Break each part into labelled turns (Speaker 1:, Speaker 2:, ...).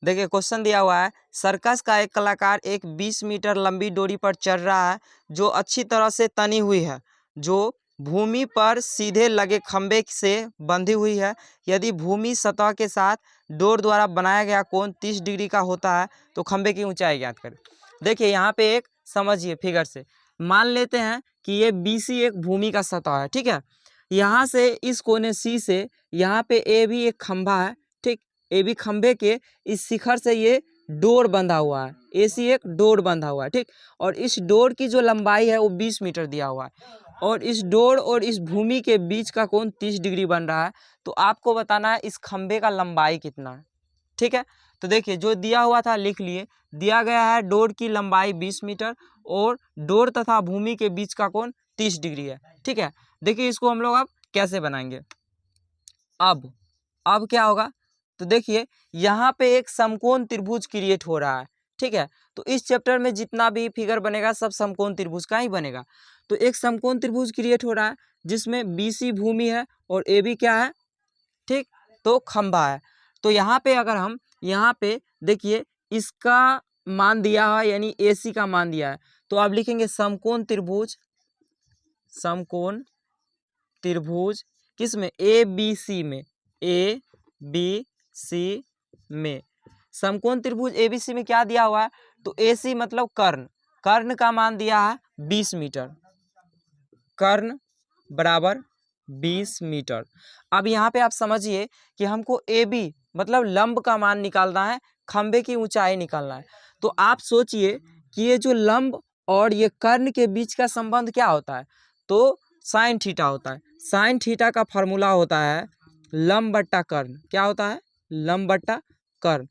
Speaker 1: देखिए क्वेश्चन दिया हुआ है, सर्कस का एक कलाकार एक 20 मीटर लंबी डोरी पर चढ़ रहा है जो अच्छी तरह से तनी हुई है, जो भूमि पर सीधे लगे खंभे से बंधी हुई है। यदि भूमि सतह के साथ डोर द्वारा बनाया गया कोण 30 डिग्री का होता है तो खंभे की ऊंचाई ज्ञात करें। देखिए यहाँ पे एक समझिए फिगर से, मान लेते हैं कि ये BC एक भूमि का सतह है, ठीक है। यहाँ से इस कोने C से यहाँ पे A भी एक खंभा है, ठीक। A भी खंभे के इस शिखर से ये डोर बंधा हुआ है, AC एक डोर बंधा हुआ है, ठीक। और इस डोर की जो लंबाई है वो 20 मीटर दिया हुआ है, और इस डोर और इस भूमि के बीच का कोण 30 डिग्री बन रहा है। तो आपको बताना है इस खंभे का लंबाई कितना है, ठीक है। तो देखिए जो दिया हुआ था लिख लिए, दिया गया है डोर की लंबाई 20 मीटर और डोर तथा भूमि के बीच का कोण 30 डिग्री है, ठीक है। देखिए इसको हम लोग अब कैसे बनाएंगे। अब क्या होगा, तो देखिए यहाँ पे एक समकोण त्रिभुज क्रिएट हो रहा है, ठीक है। तो इस चैप्टर में जितना भी फिगर बनेगा सब समकोण त्रिभुज का ही बनेगा। तो एक समकोण त्रिभुज क्रिएट हो रहा है जिसमें BC भूमि है और AB क्या है, ठीक, तो खंभा है। तो यहाँ पे अगर हम यहाँ पे देखिए इसका मान दिया है यानी AC का मान दिया है, तो आप लिखेंगे समकोण त्रिभुज, समकोण त्रिभुज किसमें, ABC में, ABC में समकोण त्रिभुज ABC में क्या दिया हुआ है, तो AC मतलब कर्ण, कर्ण का मान दिया है 20 मीटर, कर्ण बराबर 20 मीटर। अब यहाँ पे आप समझिए कि हमको AB मतलब लंब का मान निकालना है, खंबे की ऊंचाई निकालना है। तो आप सोचिए कि ये जो लंब और ये कर्ण के बीच का संबंध क्या होता है, तो साइन थीटा होता है। साइन थीटा का फॉर्मूला होता है लंब बट्टा कर्ण, क्या होता है, लंब बट्टा कर्ण।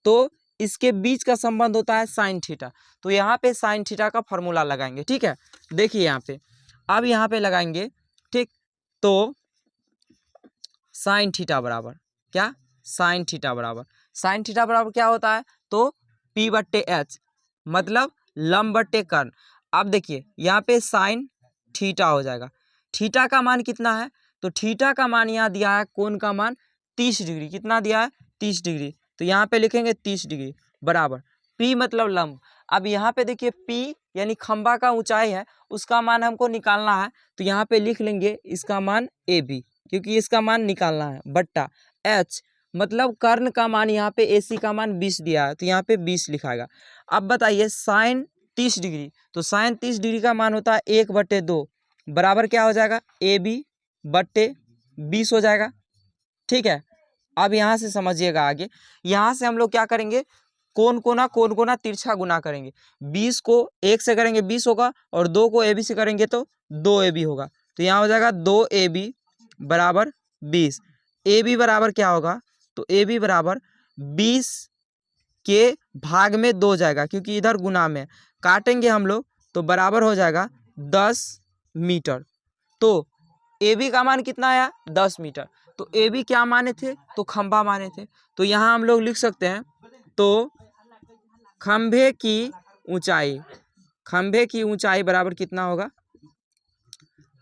Speaker 1: तो इसके बीच का संबंध होता है साइन थीटा। तो यहाँ पे साइन थीटा का फॉर्मूला लगाएंगे, ठीक है। देखिए यहाँ पे अब यहाँ पे लगाएंगे, ठीक। तो साइन थीटा बराबर क्या, साइन थीटा बराबर क्या होता है, तो P/H मतलब लंब बट्टे कर्ण। अब देखिए यहाँ पे साइन थीटा हो जाएगा, थीटा का मान कितना है, तो थीटा का मान यहाँ दिया है कोण का मान 30 डिग्री, कितना दिया है 30 डिग्री। तो यहाँ पे लिखेंगे 30 डिग्री बराबर P मतलब लंब। अब यहाँ पे देखिए P यानी खंभा का ऊंचाई है, उसका मान हमको निकालना है। तो यहाँ पे लिख लेंगे इसका मान AB क्योंकि इसका मान निकालना है, बट्टा H मतलब कर्ण का मान, यहाँ पे AC का मान 20 दिया है तो यहाँ पे 20 लिखाएगा। अब बताइए साइन 30 डिग्री, तो साइन 30 डिग्री का मान होता है 1/2 बराबर क्या हो जाएगा, AB/20 हो जाएगा, ठीक है। अब यहाँ से समझिएगा आगे, यहाँ से हम लोग क्या करेंगे, कोण कोना तिरछा गुना करेंगे। 20 को 1 से करेंगे 20 होगा, और 2 को AB से करेंगे तो 2AB होगा। तो यहाँ हो जाएगा 2AB बराबर 20। AB बराबर क्या होगा, तो AB बराबर 20 के भाग में 2 जाएगा क्योंकि इधर गुना में काटेंगे हम लोग, तो बराबर हो जाएगा 10 मीटर। तो AB का मान कितना आया, 10 मीटर। तो AB क्या माने थे, तो खंभा माने थे। तो यहाँ हम लोग लिख सकते हैं, तो खंभे की ऊंचाई बराबर कितना होगा,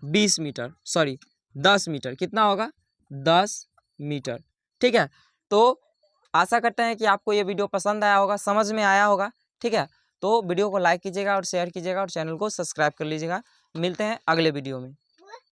Speaker 1: 20 मीटर, सॉरी 10 मीटर, कितना होगा 10 मीटर, ठीक है। तो आशा करते हैं कि आपको ये वीडियो पसंद आया होगा, समझ में आया होगा, ठीक है। तो वीडियो को लाइक कीजिएगा और शेयर कीजिएगा और चैनल को सब्सक्राइब कर लीजिएगा। मिलते हैं अगले वीडियो में।